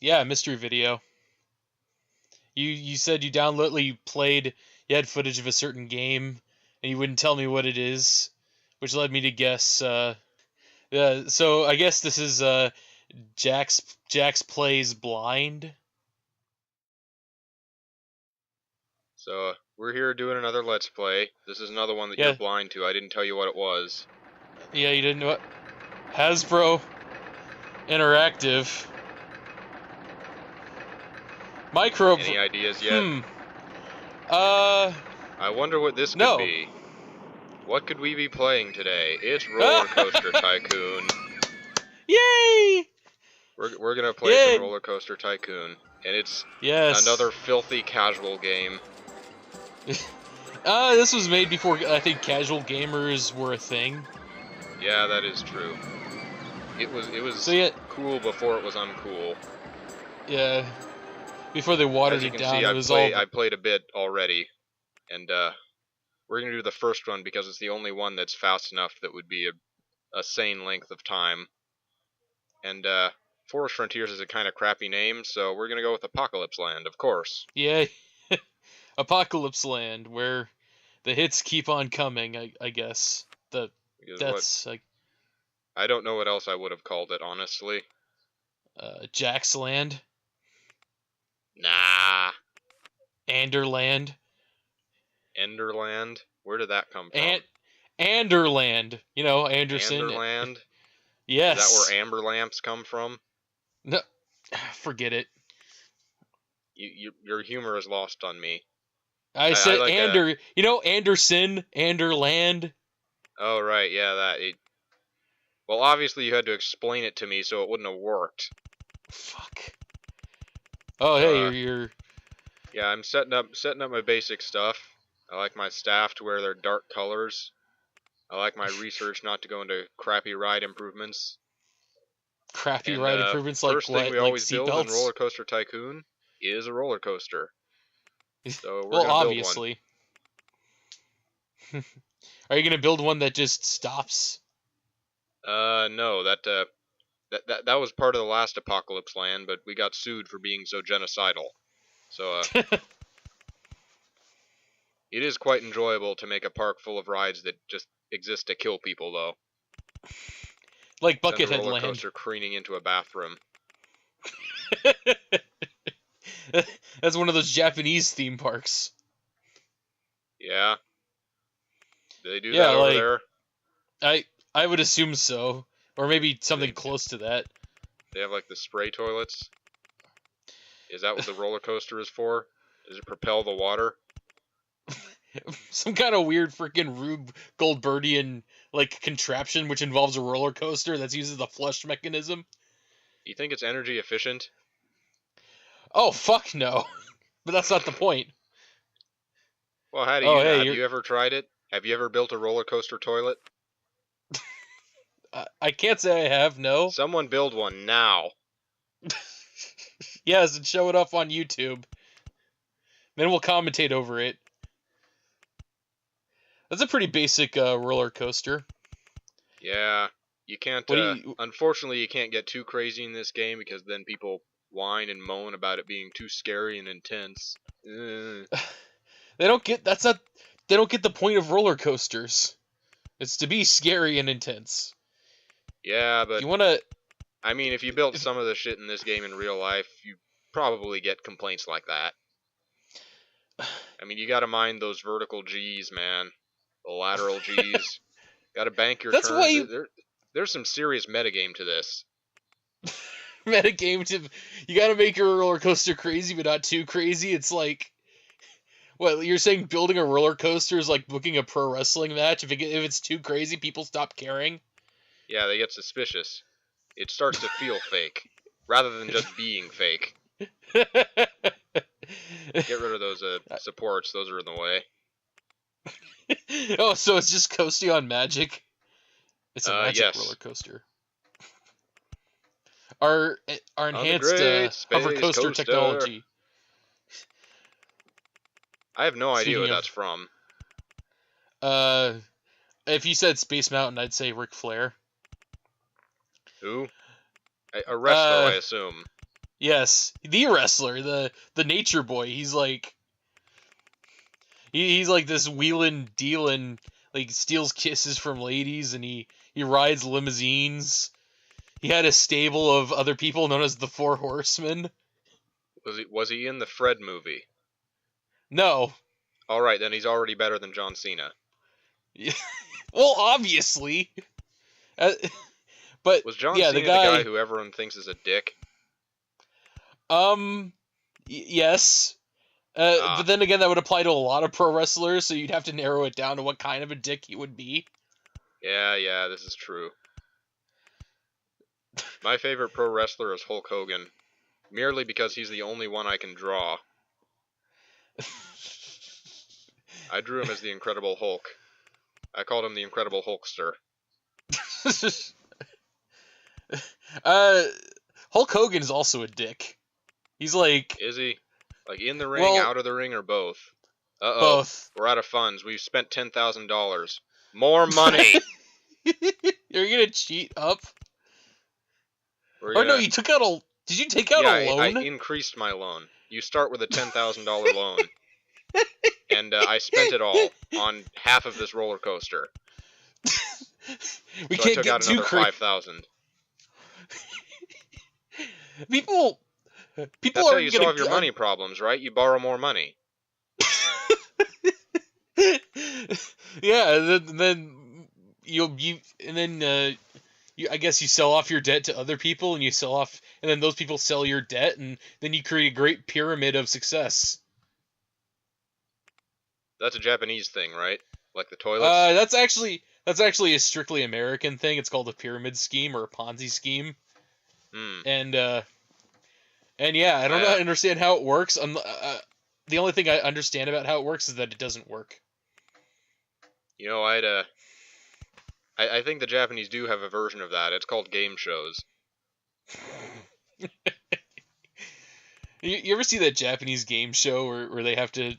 Yeah, mystery video. You said you played, you had footage of a certain game, and you wouldn't tell me what it is, which led me to guess. Yeah, so I guess this is Jax plays blind. So, we're here doing another Let's Play. This is another one that you're Yeah, blind to. I didn't tell you what it was. yeah, you didn't know what Hasbro Interactive Micro. Any ideas yet? Hmm. I wonder what this could No. be. What could we be playing today? It's Roller Coaster Yay! Tycoon. We're gonna play some Yay! Roller Coaster Tycoon. And it's Yes. another filthy casual game. This was made before I think casual gamers were a thing. Yeah, that is true. It was So yeah, cool before it was uncool. yeah. Before they watered As you it can down, see, it was all. I played a bit already. And we're gonna do the first one because it's the only one that's fast enough that would be a sane length of time. And Forest Frontiers is a kind of crappy name, so we're gonna go with Apocalypse Land, of course. Yeah, Apocalypse Land, where the hits keep on coming. I guess Because that's like I don't know what else I would have called it, honestly. Jax Land, Nah. Anderland, Enderland? Where did that come from? Anderland. You know, Anderson. Anderland? Yes. Is that where amber lamps come from? No, forget it. Your humor is lost on me. I said like You know, Anderson, Anderland. Oh, right, yeah, well, obviously you had to explain it to me so it wouldn't have worked. Fuck. Oh, hey, you're. Yeah, I'm setting up my basic stuff. I like my staff to wear their dark colors. I like my research not to go into crappy ride improvements. Crappy ride improvements like first what? thing we Like always build in seatbelts? Roller Coaster Tycoon is a roller coaster. So we're Well, gonna build obviously. Are you gonna build one that just stops? one. No, that was part of the last Apocalypse Land, but we got sued for being so genocidal. So it is quite enjoyable to make a park full of rides that just exist to kill people, though. Like Send a Buckethead roller Land. coaster careening into a bathroom. That's one of those Japanese theme parks. Yeah. Do they do that over there? I would assume so, or maybe something close to that. They have like the spray toilets. Is that what the roller coaster is for? Does it propel the water? Some kind of weird freaking Rube Goldbergian like contraption which involves a roller coaster that uses the flush mechanism. You think it's energy efficient? Oh fuck no! But that's not the point. Well, how do you know? Have you ever tried it? Have you ever built a roller coaster toilet? I can't say I have. No. Someone build one now. Yes, and show it up on YouTube. Then we'll commentate over it. That's a pretty basic roller coaster. Yeah, you can't. Unfortunately, you can't get too crazy in this game because then people whine and moan about it being too scary and intense. They don't get They don't get the point of roller coasters. It's to be scary and intense. Yeah, but you wanna. I mean, if you built some of the shit in this game in real life, you probably get complaints like that. I mean, you gotta mind those vertical G's, man. The lateral G's. Gotta bank your That's turns. why there's some serious metagame to this. Metagame to. You gotta make your roller coaster crazy, but not too crazy. It's like. What, you're saying building a roller coaster is like booking a pro wrestling match? If it's too crazy, people stop caring? Yeah, they get suspicious. It starts to feel fake, rather than just being fake. Get rid of those supports, those are in the way. Oh, so it's just coasting on magic? It's a magic roller coaster. Our enhanced hover coaster technology. I have no idea what that's from. If you said Space Mountain, I'd say Ric Flair. Who? A wrestler, I assume. Yes, the wrestler, the nature boy. He's like he's like this wheelin' dealin', like steals kisses from ladies, and he rides limousines. He had a stable of other people known as the Four Horsemen. Was he in the Fred movie? No. All right, then he's already better than John Cena. Well, obviously. Uh, but Was John yeah, Cena the guy who everyone thinks is a dick? Yes. But then again, that would apply to a lot of pro wrestlers, so you'd have to narrow it down to what kind of a dick he would be. Yeah, this is true. My favorite pro wrestler is Hulk Hogan, merely because he's the only one I can draw. I drew him as the Incredible Hulk. I called him the Incredible Hulkster. Hulk Hogan is also a dick. He's like... Is he? Like in the ring, out of the ring, or both? Uh-oh. Both. We're out of funds. We've spent $10,000. More money! You're gonna cheat up? No, you took out a... Did you take out a loan? I increased my loan. You start with a $10,000 loan. And I spent it all on half of this roller coaster. We so can't I took get out another $5,000. People That's how you solve your money problems, right? You borrow more money. Yeah, then I guess you sell off your debt to other people, and then those people sell your debt, and then you create a great pyramid of success. That's a Japanese thing, right? Like the toilets? That's actually a strictly American thing. It's called a pyramid scheme or a Ponzi scheme. And yeah, I don't understand how it works. The only thing I understand about how it works is that it doesn't work. You know, I think the Japanese do have a version of that. It's called game shows. You ever see that Japanese game show where they have to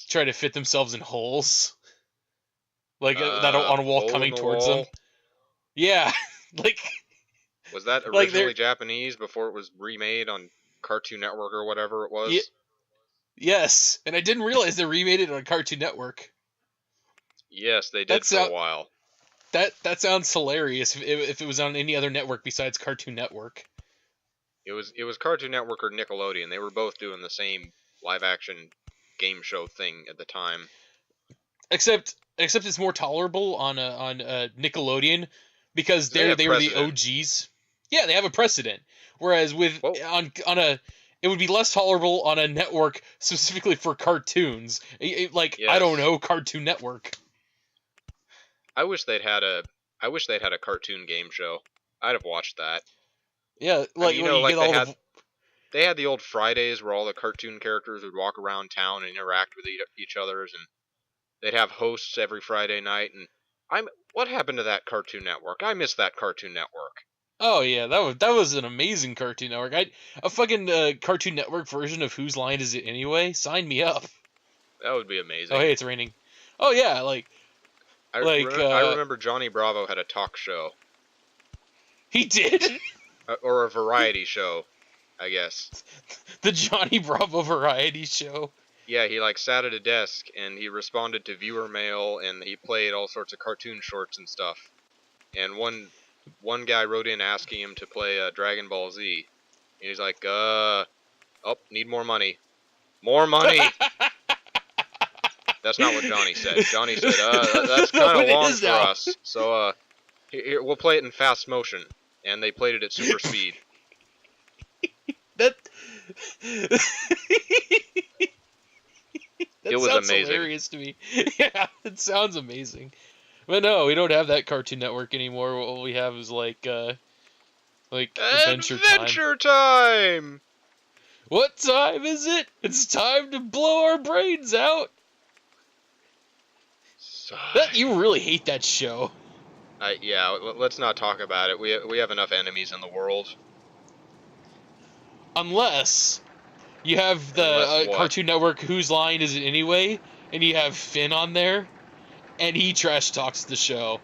try to fit themselves in holes? Like that on a wall coming towards them? Yeah. Was that originally Japanese before it was remade on Cartoon Network or whatever it was? Yes, and I didn't realize they remade it on Cartoon Network. Yes, they did for a while. That sounds hilarious if it was on any other network besides Cartoon Network. It was Cartoon Network or Nickelodeon. They were both doing the same live action game show thing at the time. Except it's more tolerable on Nickelodeon because they were the OGs. Yeah, they have a precedent. Whereas it would be less tolerable on a network specifically for cartoons. Yes. I don't know, Cartoon Network. I wish they'd had a cartoon game show. I'd have watched that. Yeah, they had the old Fridays where all the cartoon characters would walk around town and interact with each others, and they'd have hosts every Friday night. And what happened to that Cartoon Network? I miss that Cartoon Network. Oh yeah, that was an amazing Cartoon Network. A fucking Cartoon Network version of Whose Line Is It Anyway? Sign me up. That would be amazing. Oh hey, it's raining. Oh yeah, I remember Johnny Bravo had a talk show. He did? Or a variety show, I guess. The Johnny Bravo variety show. Yeah, he sat at a desk and he responded to viewer mail and he played all sorts of cartoon shorts and stuff. And one guy wrote in asking him to play Dragon Ball Z. And he's like, need more money. More money! That's not what Johnny said. Johnny said, that's kind of long for us. So, here, we'll play it in fast motion. And they played it at super speed. That it was amazing. Hilarious to me. Yeah, it sounds amazing. But no, we don't have that Cartoon Network anymore. What we have is Adventure Time! What time is it? It's time to blow our brains out. You really hate that show. Yeah, let's not talk about it. We have enough enemies in the world. Unless you have the Cartoon Network Whose Line Is It Anyway, and you have Finn on there, and he trash talks the show.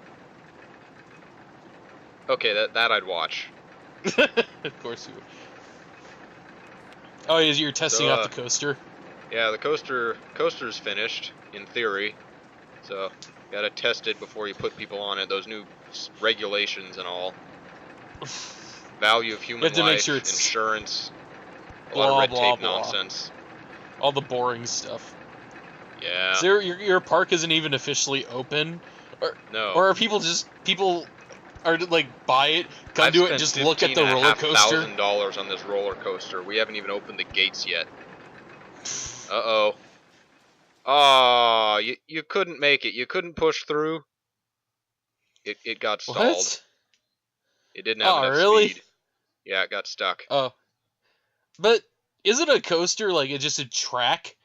Okay, that I'd watch. Of course you would. Oh, you're testing out So, the coaster. yeah, the coaster's finished in theory. So, gotta test it before you put people on it. Those new regulations and all. Value of You human have to make sure life, it's insurance, a lot of blah red blah tape blah, nonsense. all the boring stuff. Yeah. So your park isn't even officially open, or No. or are people are like buy it, come I've to it, and spent just look at fifteen the and a roller half coaster? thousand dollars on this roller coaster. We haven't even opened the gates yet. Uh-oh. Oh, you couldn't make it. You couldn't push through. It got stalled. What? It didn't have Oh, enough really? speed. Yeah, it got stuck. Oh, but isn't a coaster like just a track?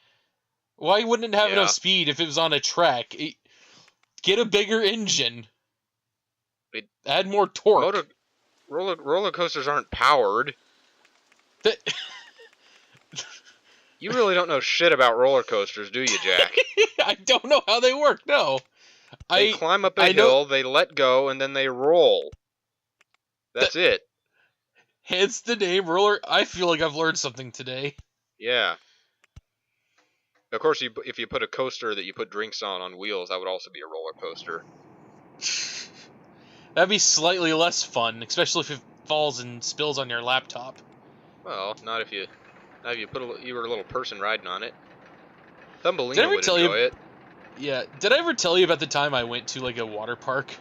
Why wouldn't it have enough Yeah. speed if it was on a track? Get a bigger engine. It, Add more torque. motor roller coasters aren't powered. That, You really don't know shit about roller coasters, do you, Jack? I don't know how they work. No, They I climb up a I know. hill, they let go, and then they roll. That, That's it. hence the name roller. I feel like I've learned something today. Yeah. Of course, if you put a coaster that you put drinks on wheels, that would also be a roller coaster. That'd be slightly less fun, especially if it falls and spills on your laptop. Well, not if you you were a little person riding on it. Did I Thumbelina ever would tell you? enjoy it. Yeah. Did I ever tell you about the time I went to like a water park?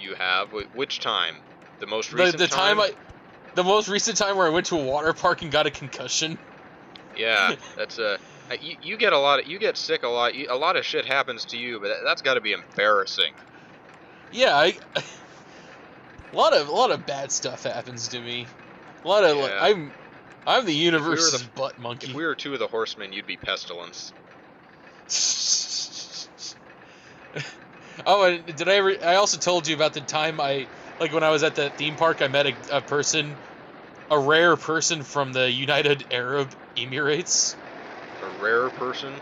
You have which time? The most The recent the time time? I, the most recent time where I went to a water park and got a concussion. Yeah, that's you get a lot of, you get sick a lot. A lot of shit happens to you, but that's got to be embarrassing. Yeah, a lot of bad stuff happens to me. A lot of like Yeah. I'm the If we were universe's the butt if monkey. we were two of the horsemen, you'd be pestilence. Oh, and did I ever? I also told you about the time like when I was at the theme park, I met a person, a rare person from the United Arab Emirates. A rare person,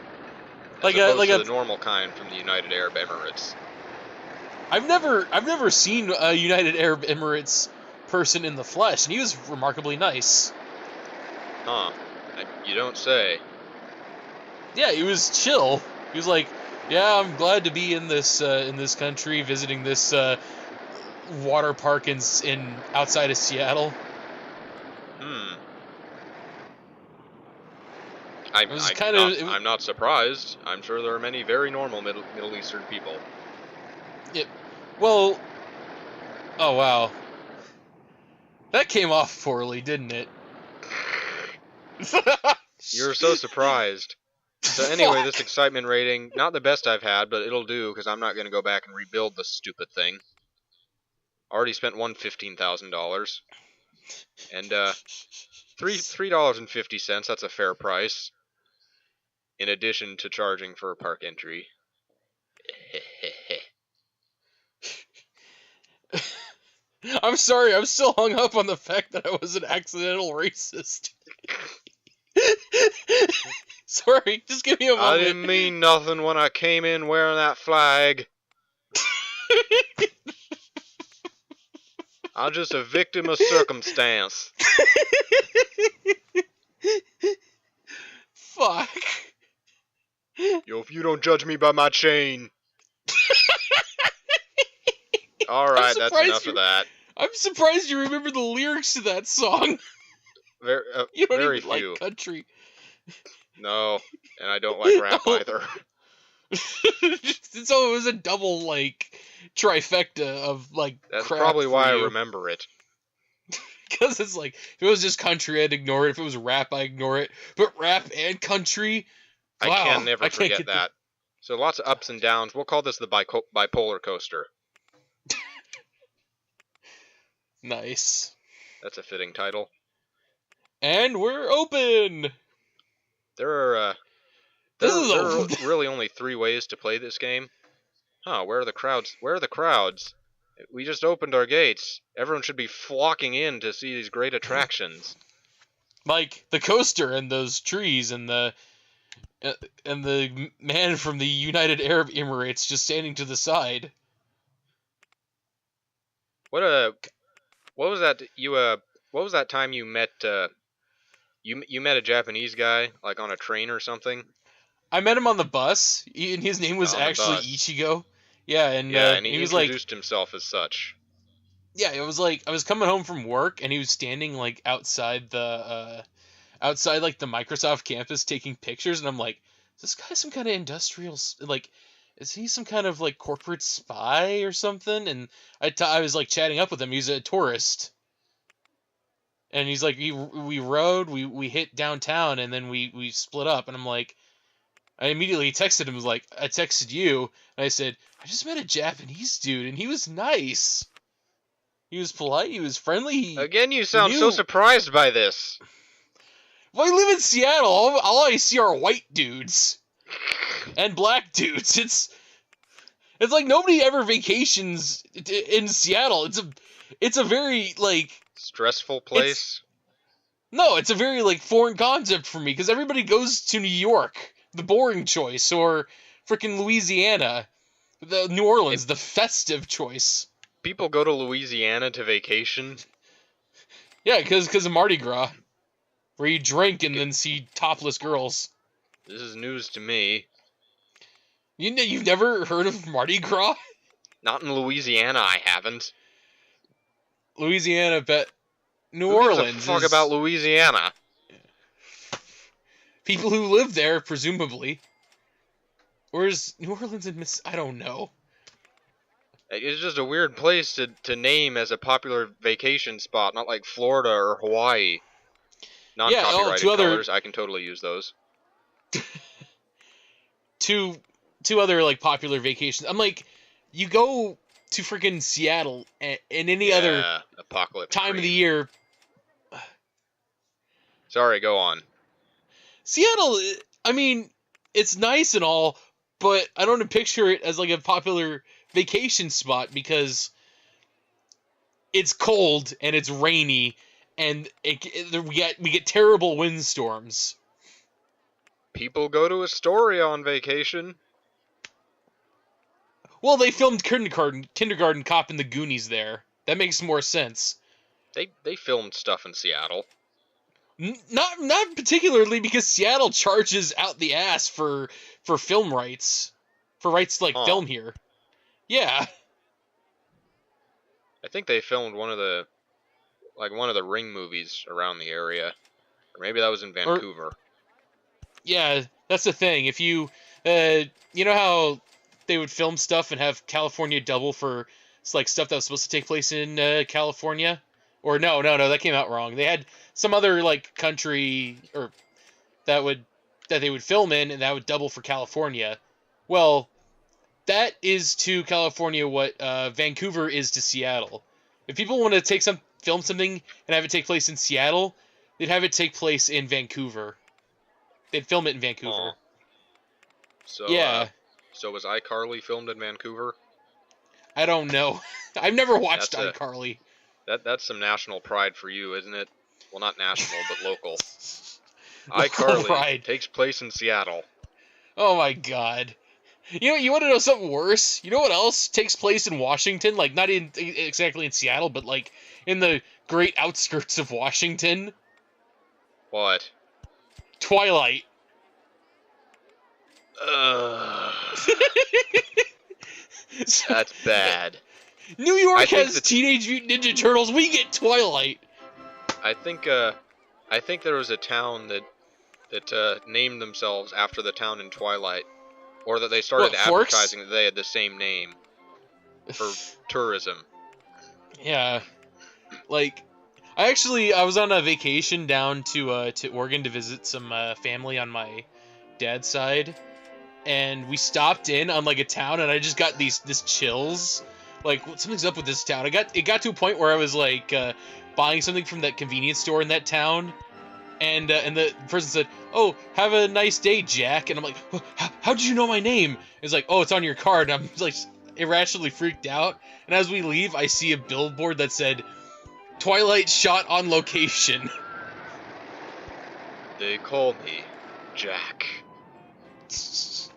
as Like opposed to the normal kind from the United Arab Emirates. I've never seen a United Arab Emirates person in the flesh, and he was remarkably nice. Huh? You don't say. Yeah, he was chill. He was like, "Yeah, I'm glad to be in this country, visiting this water park in outside of Seattle." Hmm. It was kind of I'm not surprised. I'm sure there are many very normal Middle Eastern people. well, oh wow, that came off poorly, didn't it? You're so surprised. So anyway, this excitement rating, not the best I've had, but it'll do because I'm not going to go back and rebuild the stupid thing. Already spent $15,000, and $3.50. That's a fair price. In addition to charging for park entry. I'm sorry, I'm still hung up on the fact that I was an accidental racist. Sorry, just give me a moment. I didn't mean nothing when I came in wearing that flag. I'm just a victim of circumstance. Fuck. Yo, if you don't judge me by my chain. Alright, that's enough of that. I'm surprised you remember the lyrics to that song. You don't very even few. like country. No, and I don't like rap either. So it was a double, like, trifecta of, like, That's crap probably why I you. remember it. Because it's like, if it was just country, I'd ignore it. If it was rap, I'd ignore it. But rap and country, wow, I can never forget get that. So lots of ups and downs. We'll call this the bipolar coaster. Nice. That's a fitting title. And we're open! There are really only 3 ways to play this game. Huh, where are the crowds? Where are the crowds? We just opened our gates. Everyone should be flocking in to see these great attractions. Like, the coaster and those trees and the man from the United Arab Emirates just standing to the side. What was that time you met You met a Japanese guy, like on a train or something? I met him on the bus, and his name was On the actually bus. Ichigo. Yeah, and Yeah, and he he was like, introduced himself as such. yeah, it was like I was coming home from work, and he was standing like outside like the Microsoft campus taking pictures, and I'm like, is this guy some kind of like, is he some kind of like corporate spy or something? And I was like chatting up with him. He's a tourist, and he's like, we rode, we hit downtown, and then we split up, and I'm like. I immediately texted him, like, I texted you, and I said, I just met a Japanese dude, and he was nice. He was polite, he was friendly, Again, you he sound so knew. surprised by this. Well, I live in Seattle, all I see are white dudes. And black dudes. It's like nobody ever vacations in Seattle. It's a very, like... Stressful place? No, it's a very, like, foreign concept for me, because everybody goes to New York, the boring choice, or freaking Louisiana. The New Orleans, the festive choice. People go to Louisiana to vacation? Yeah, because of Mardi Gras, where you drink and then see topless girls. This is news to me. You've never heard of Mardi Gras? Not in Louisiana, I haven't. Louisiana, but New Who gives a Orleans fuck is about Louisiana? people who live there, presumably. Where's New Orleans and Miss? I don't know. It's just a weird place to name as a popular vacation spot, not like Florida or Hawaii. Non-copyrighted two other colors, I can totally use those. two other like popular vacations. I'm like, you go to freaking Seattle and any other apocalypse time cream. of the year. Sorry, go on. Seattle, I mean, it's nice and all, but I don't picture it as like a popular vacation spot because it's cold and it's rainy and we get terrible windstorms. People go to Astoria on vacation. Well, they filmed Kindergarten Cop and the Goonies there. That makes more sense. They filmed stuff in Seattle. Not particularly because Seattle charges out the ass for film rights, for rights to like film here. Yeah. I think they filmed one of the Ring movies around the area, or maybe that was in Vancouver. Yeah, that's the thing. If you you know how they would film stuff and have California double for like stuff that was supposed to take place in California, or no, that came out wrong. They had some other like country or that they would film in, and that would double for California. Well, that is to California what Vancouver is to Seattle. If people want to film something and have it take place in Seattle, they'd have it take place in Vancouver. They'd film it in Vancouver. So yeah. So was iCarly filmed in Vancouver? I don't know. I've never watched iCarly. That's some national pride for you, isn't it? Well, not national, but local. iCarly takes place in Seattle. Oh my god. You want to know something worse? You know what else takes place in Washington? Like, not exactly in Seattle, but like in the great outskirts of Washington? What? Twilight. That's bad. New York has Teenage Mutant Ninja Turtles. We get Twilight. I think there was a town that named themselves after the town in Twilight, or that they started advertising that they had the same name for tourism. Yeah, like I was on a vacation down to Oregon to visit some family on my dad's side, and we stopped in on like a town, and I just got this chills. Like, something's up with this town. It got to a point where I was like buying something from that convenience store in that town, and the person said, "Oh, have a nice day, Jack." And I'm like, oh, "How did you know my name?" It's like, "Oh, it's on your card." And I'm like irrationally freaked out. And as we leave, I see a billboard that said, "Twilight shot on location." They call me Jack. So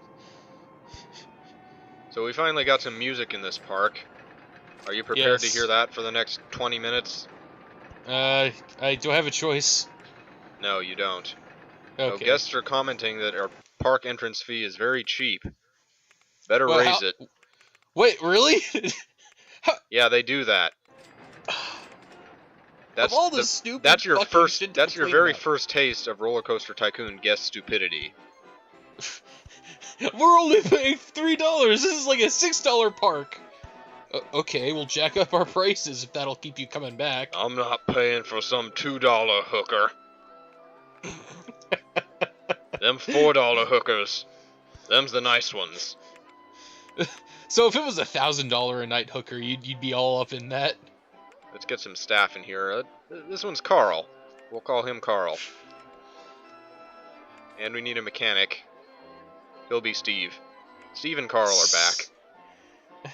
we finally got some music in this park. Are you prepared to hear that for the next 20 minutes? I don't have a choice. No, you don't. Oh, Okay. guests are commenting that our park entrance fee is very cheap. Better Well, raise how? it. Wait, really? How, Yeah, they do that. of That's all the the stupid your fucking first shit to that's your complain very about. first taste of Roller Coaster Tycoon guest stupidity. We're only paying $3. This is like a $6 park. Okay, we'll jack up our prices if that'll keep you coming back. I'm not paying for some $2 hooker. Them $4 hookers. Them's the nice ones. So if it was $1,000 a night hooker, you'd be all up in that. Let's get some staff in here. This one's Carl. We'll call him Carl. And we need a mechanic. He'll be Steve. Steve and Carl are back.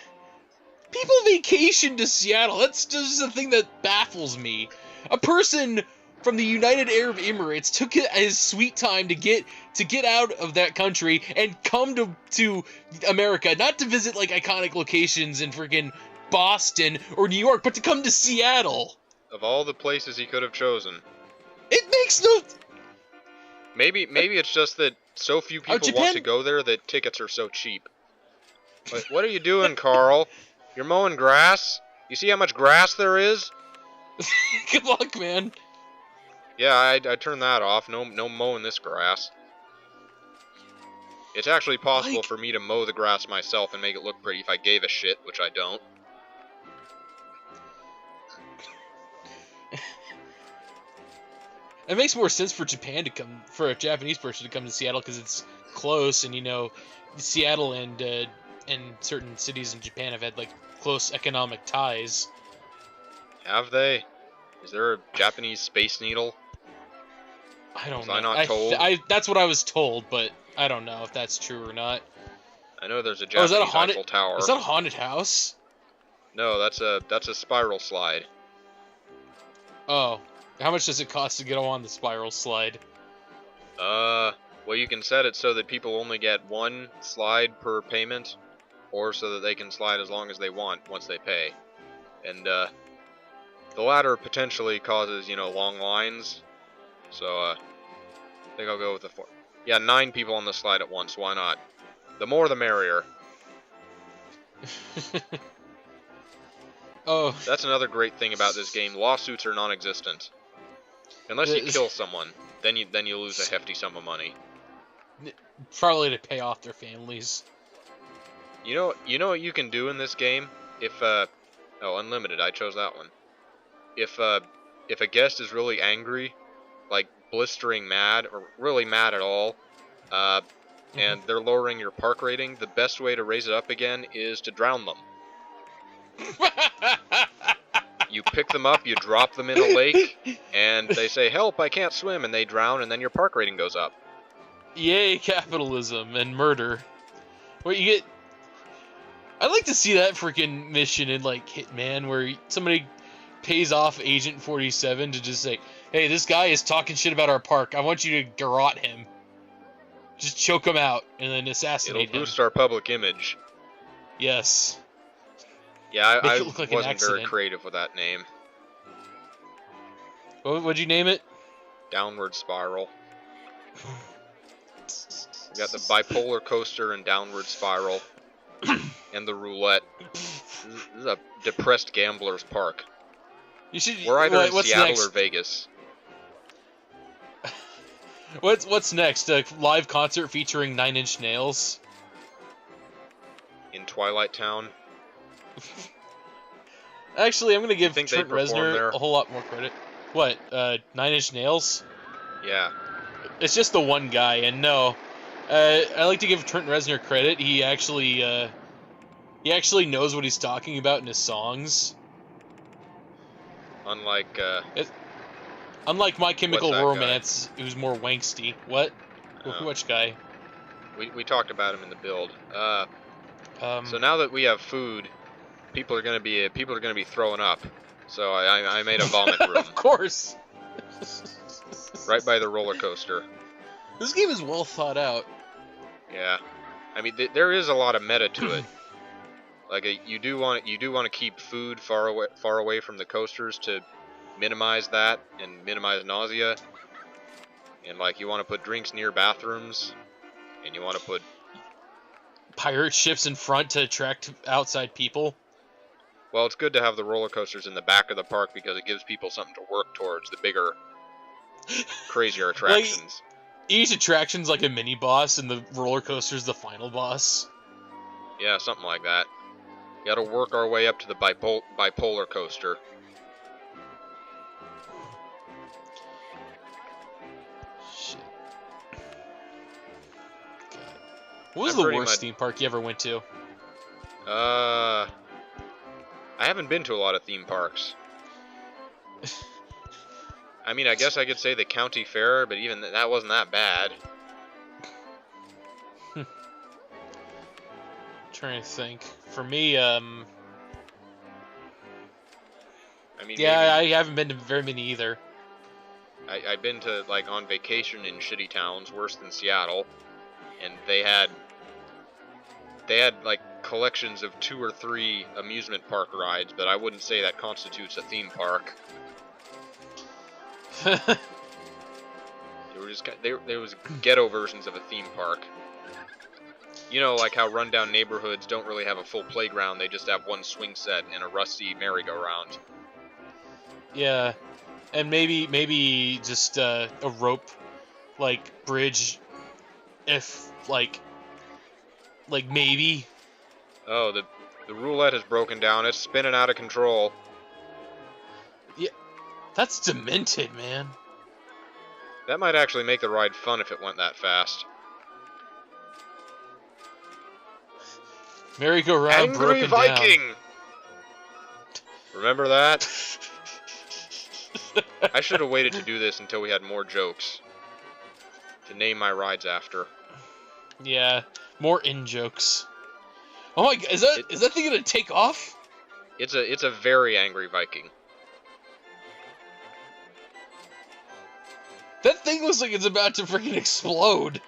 People vacation to Seattle. That's just the thing that baffles me. A person from the United Arab Emirates took his sweet time to get out of that country and come to America, not to visit like iconic locations in freaking Boston or New York, but to come to Seattle. Of all the places he could have chosen. It makes no. Maybe it's just that so few people Japan. want to go there that tickets are so cheap. But what are you doing, Carl? You're mowing grass? You see how much grass there is? Good luck, man. Yeah, I turned that off. No mowing this grass. It's actually possible for me to mow the grass myself and make it look pretty if I gave a shit, which I don't. It makes more sense for Japan to come, for a Japanese person to come to Seattle because it's close, and Seattle and certain cities in Japan have had like close economic ties. Have they? Is there a Japanese Space Needle? I don't know. Was I not told? That's what I was told, but I don't know if that's true or not. I know there's a Japanese Eiffel Tower. Is that a haunted house? No, that's a spiral slide. Oh. How much does it cost to get on the spiral slide? Well, you can set it so that people only get one slide per payment, or so that they can slide as long as they want once they pay. And, the latter potentially causes, long lines. So, I think I'll go with the 4. Yeah, 9 people on the slide at once, why not? The more the merrier. Oh. That's another great thing about this game. Lawsuits are non-existent. Unless you kill someone, then you lose a hefty sum of money. Probably to pay off their families. You know what you can do in this game? If unlimited, I chose that one. If a guest is really angry, like blistering mad or really mad at all, and they're lowering your park rating, the best way to raise it up again is to drown them. You pick them up, you drop them in a lake, and they say, "Help, I can't swim," and they drown, and then your park rating goes up. Yay, capitalism and murder. What you get? I'd like to see that freaking mission in like Hitman, where somebody pays off Agent 47 to just say, "Hey, this guy is talking shit about our park. I want you to garrote him. Just choke him out and then assassinate him." It'll boost our public image. Yes. Yeah, I like wasn't very creative with that name. What'd you name it? Downward Spiral. We got the bipolar coaster and Downward Spiral. And the roulette. This is a depressed gambler's park. We're either in Seattle next? or Vegas. What's next? A live concert featuring 9 Inch Nails? In Twilight Town. Actually, I'm gonna give Trent Reznor there? a whole lot more credit. What? 9 Inch Nails? Yeah. It's just the one guy, and no, I like to give Trent Reznor credit. He actually knows what he's talking about in his songs. Unlike My Chemical Romance, who's more wangsty. What? Which guy? We talked about him in the build. So now that we have food, people are gonna be throwing up. So I made a vomit room. Of course. Right by the roller coaster. This game is well thought out. Yeah, I mean there is a lot of meta to it. Like you do want to keep food far away from the coasters to minimize that and minimize nausea. And like you want to put drinks near bathrooms, and you want to put pirate ships in front to attract outside people. Well, it's good to have the roller coasters in the back of the park because it gives people something to work towards, the bigger, crazier attractions. Like, each attraction's like a mini boss, and the roller coaster's the final boss. Yeah, something like that. You gotta work our way up to the bipolar coaster. Shit. God. What was the worst theme park you ever went to? I haven't been to a lot of theme parks. I mean, I guess I could say the county fair, but even that wasn't that bad. Trying to think. For me, I mean, yeah, I haven't been to very many either. I've been to, like, on vacation in shitty towns, worse than Seattle, and they had like collections of 2 or 3 amusement park rides, but I wouldn't say that constitutes a theme park. There was ghetto versions of a theme park. You know, like how rundown neighborhoods don't really have a full playground, they just have one swing set and a rusty merry-go-round. Yeah, and maybe just a rope, like, bridge, if, like maybe. Oh, the roulette has broken down, it's spinning out of control. Yeah, that's demented, man. That might actually make the ride fun if it went that fast. Merry-go-round broken Viking! down. Remember that? I should have waited to do this until we had more jokes to name my rides after. Yeah, more in-jokes. Oh my god, is that thing gonna take off? It's a very angry Viking. That thing looks like it's about to freaking explode.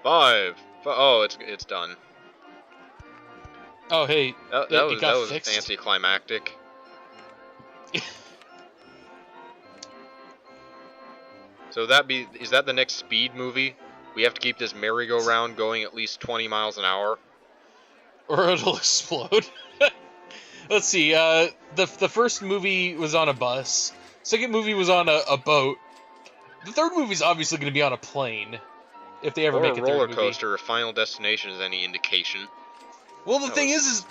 5. Oh, it's done. Oh hey, that was fixed. anticlimactic. So is that the next Speed movie? We have to keep this merry-go-round going at least 20 miles an hour, or it'll explode. Let's see. The first movie was on a bus. Second movie was on a boat. The third movie's obviously going to be on a plane, if they ever make a third movie. Or a roller coaster if Final Destination is any indication. Well, the thing is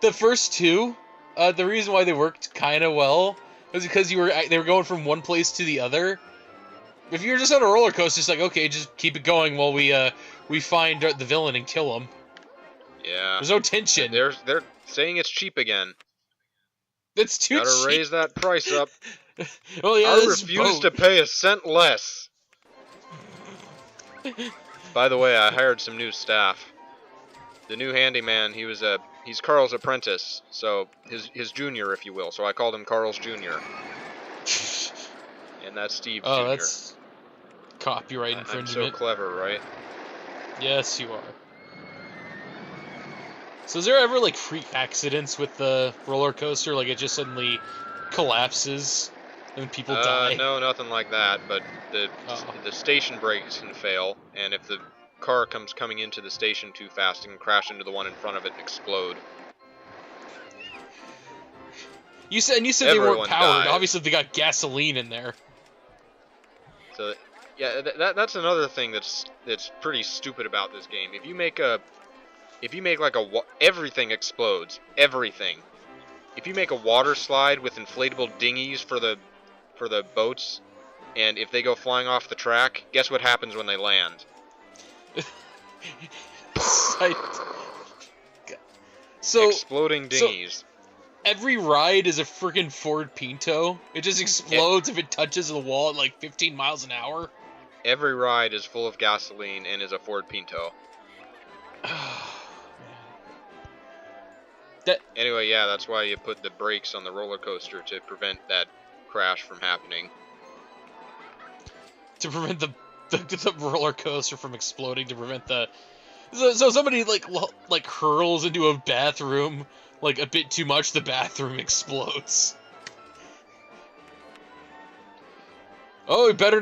the first two, the reason why they worked kind of well was because they were going from one place to the other. If you're just on a roller coaster, it's like, okay, just keep it going while we find the villain and kill him. Yeah. There's no tension. They're saying it's cheap again. It's too cheap. Gotta raise that price up. Well, yeah, I refuse to pay a cent less. By the way, I hired some new staff. The new handyman, he's Carl's apprentice, so his junior, if you will. So I called him Carl's Jr. And that's Steve Jr. Oh, that's copyright infringement. I'm so clever, right? Yes, you are. So is there ever, like, freak accidents with the roller coaster? Like, it just suddenly collapses and people die? No, nothing like that, but the station brakes can fail, and if the car comes coming into the station too fast, it can crash into the one in front of it and explode. You said they weren't powered. Dies. Obviously, they got gasoline in there. So, yeah, that's another thing that's pretty stupid about this game. If you make everything explodes. Everything. If you make a water slide with inflatable dinghies for the boats, and if they go flying off the track, guess what happens when they land? Exploding dinghies. So every ride is a freaking Ford Pinto. It just explodes if it touches the wall at like 15 miles an hour. Every ride is full of gasoline and is a Ford Pinto. Anyway, yeah, that's why you put the brakes on the roller coaster to prevent that crash from happening. To prevent the roller coaster from exploding, to prevent the... So somebody, like hurls into a bathroom, like, a bit too much, the bathroom explodes. Oh, we better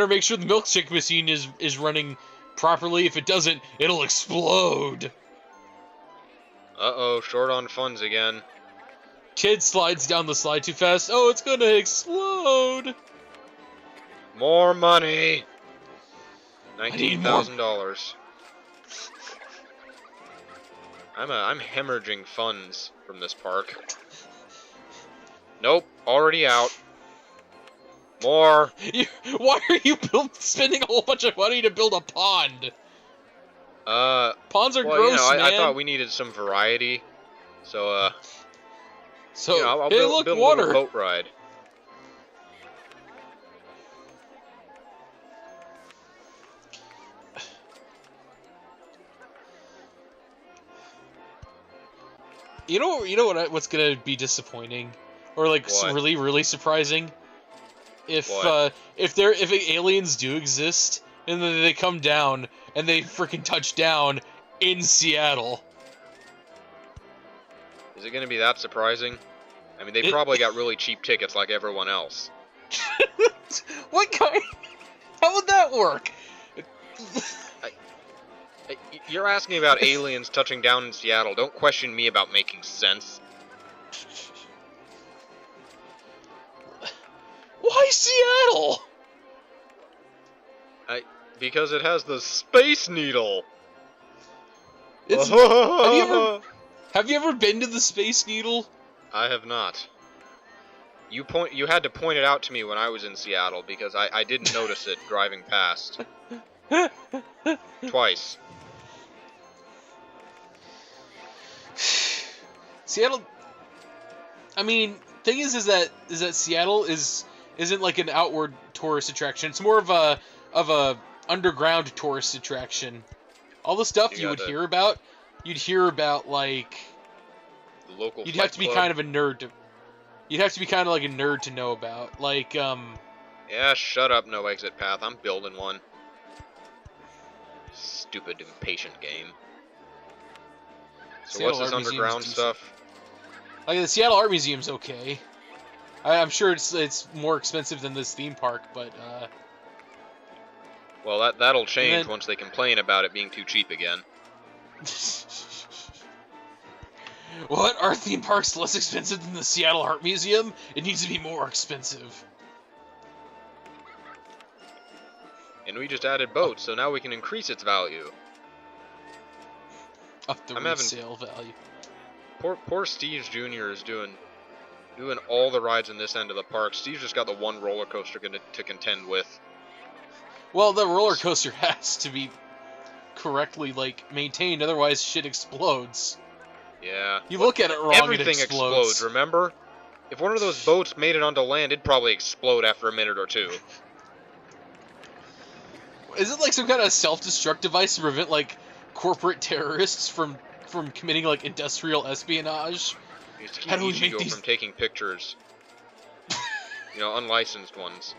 make sure the milkshake machine is running properly. If it doesn't, it'll explode. Uh-oh, short on funds again. Kid slides down the slide too fast. Oh, it's gonna explode. More money. I need more. $19,000. I'm hemorrhaging funds from this park. Nope, already out. More. Why are you spending a whole bunch of money to build a pond? Ponds are well, gross, you know, man. I thought we needed some variety. So, So, you know, I'll hey, build look, a water. little boat ride. You know what's gonna be disappointing, or like What? really surprising, if What? if aliens do exist and then they come down and they freaking touch down in Seattle. Is it going to be that surprising? I mean, they probably got really cheap tickets like everyone else. What kind? How would that work? You're asking about aliens touching down in Seattle. Don't question me about making sense. Why Seattle? Because it has the Space Needle. Have you ever been to the Space Needle? I have not. You had to point it out to me when I was in Seattle because I didn't notice it driving past. Twice. Seattle. I mean, thing is that Seattle isn't like an outward tourist attraction. It's more of a underground tourist attraction. All the stuff you would hear about, you'd hear about like the local. You'd have to be kind of a nerd to. You'd have to be kind of like a nerd to know about, like Yeah, shut up, no exit path. I'm building one. Stupid, impatient game. So Seattle what's this underground stuff? Like the Seattle Art Museum's okay. I'm sure it's more expensive than this theme park, but well, that'll change once they complain about it being too cheap again. What? Our theme park's less expensive than the Seattle Art Museum? It needs to be more expensive. And we just added boats, so now we can increase its value. Up the resale value. Poor Steve Jr. is doing all the rides in this end of the park. Steve's just got the one roller coaster to contend with. Well, the roller coaster has to be correctly maintained, otherwise shit explodes. Yeah. You look at it wrong, everything it explodes. Remember? If one of those boats made it onto land, it'd probably explode after a minute or two. Is it like some kind of self-destruct device to prevent corporate terrorists from committing industrial espionage? Just keep Ichigo from taking pictures. Unlicensed ones.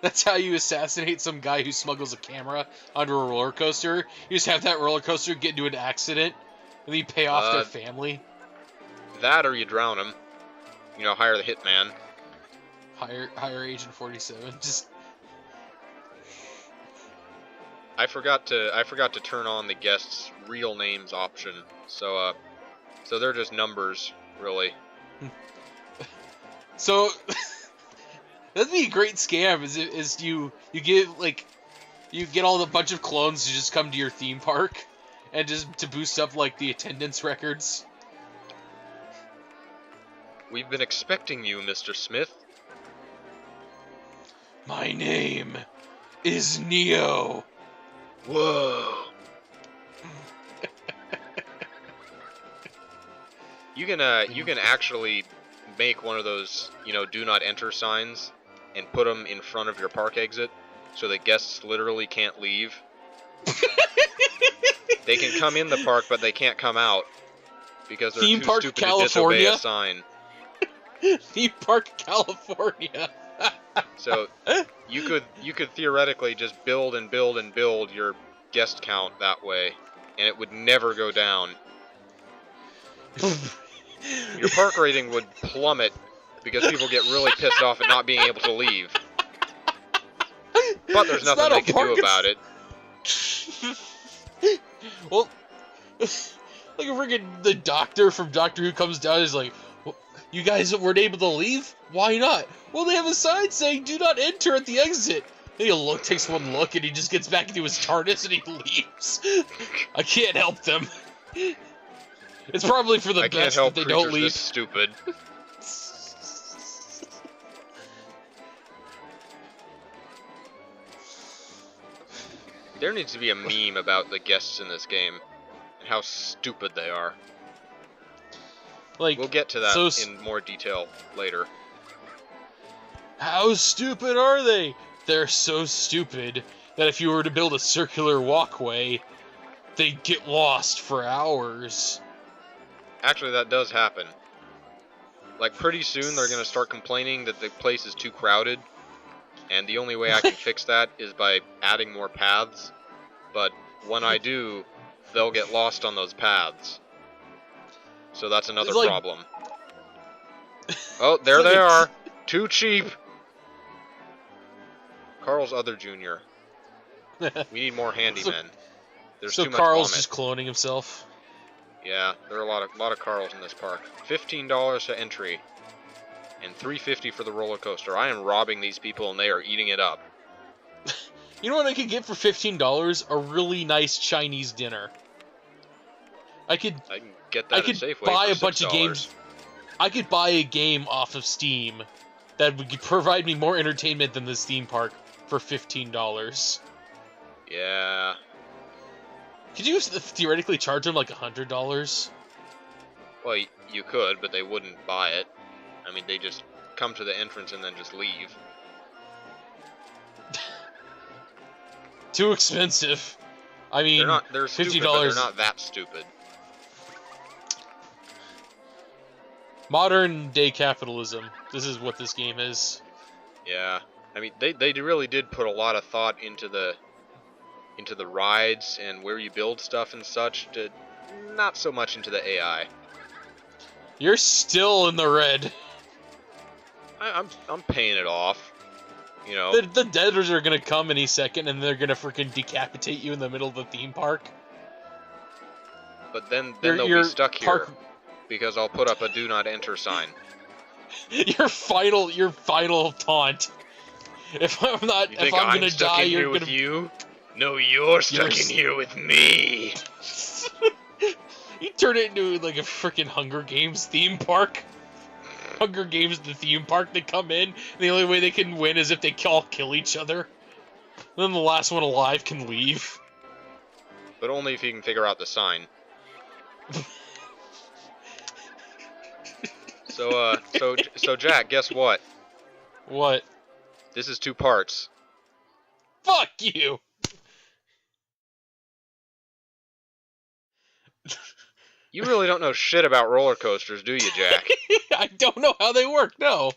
That's how you assassinate some guy who smuggles a camera onto a roller coaster. You just have that roller coaster get into an accident, and then you pay off their family. That or you drown them. Hire the hitman. Hire Agent 47. Just. I forgot to turn on the guests' real names option. So they're just numbers, really. So. That'd be a great scam. Is you get you get all the bunch of clones to just come to your theme park, and just to boost up the attendance records. We've been expecting you, Mr. Smith. My name is Neo. Whoa. You can actually make one of those do not enter signs and put them in front of your park exit so that guests literally can't leave. They can come in the park, but they can't come out because they're too stupid to disobey a sign. Theme Park California. So you could theoretically just build and build and build your guest count that way, and it would never go down. Your park rating would plummet because people get really pissed off at not being able to leave. But there's It's nothing not a they can park, do about it. Well, like a freaking the doctor from Doctor Who comes down and is like, well, you guys weren't able to leave? Why not? Well, they have a sign saying do not enter at the exit. And he takes one look, and he just gets back into his TARDIS and he leaves. I can't help them. It's probably for the I can't best help that they don't creatures leave. this stupid. There needs to be a meme about the guests in this game and how stupid they are. Like, We'll get to that in more detail later. How stupid are they? They're so stupid that if you were to build a circular walkway, they'd get lost for hours. Actually, that does happen. Like, pretty soon they're going to start complaining that the place is too crowded, and the only way I can fix that is by adding more paths. But when I do, they'll get lost on those paths. So that's another problem. Oh, there they are. Too cheap. Carl's other junior. We need more handymen. There's too much Carl's vomit. just cloning himself. Yeah, there are a lot of Carls in this park. $15 to entry, and $3.50 for the roller coaster. I am robbing these people, and they are eating it up. You know what I could get for $15? A really nice Chinese dinner. I can get that. I could buy a $6. bunch of games. I could buy a game off of Steam that would provide me more entertainment than this theme park for $15. Yeah. Could you theoretically charge them like $100? Well, you could, but they wouldn't buy it. I mean, they just come to the entrance and then just leave. Too expensive. I mean, they're stupid, $50. But they're not that stupid. Modern day capitalism. This is what this game is. Yeah. I mean, they really did put a lot of thought into the rides and where you build stuff and such, to not so much into the AI. You're still in the red. I'm paying it off. You know. The deaders are gonna come any second, and they're gonna freaking decapitate you in the middle of the theme park. But then they'll be stuck here because I'll put up a "Do Not Enter" sign. Your final taunt. If I'm gonna die, you're gonna. You? No, you're stuck in here with me. You turn it into like a freaking Hunger Games theme park. Hunger Games, the theme park. They come in, and the only way they can win is if they all kill each other. Then the last one alive can leave. But only if you can figure out the sign. So Jack, guess what? What? This is 2 parts. Fuck you! You really don't know shit about roller coasters, do you, Jack? I don't know how they work, no.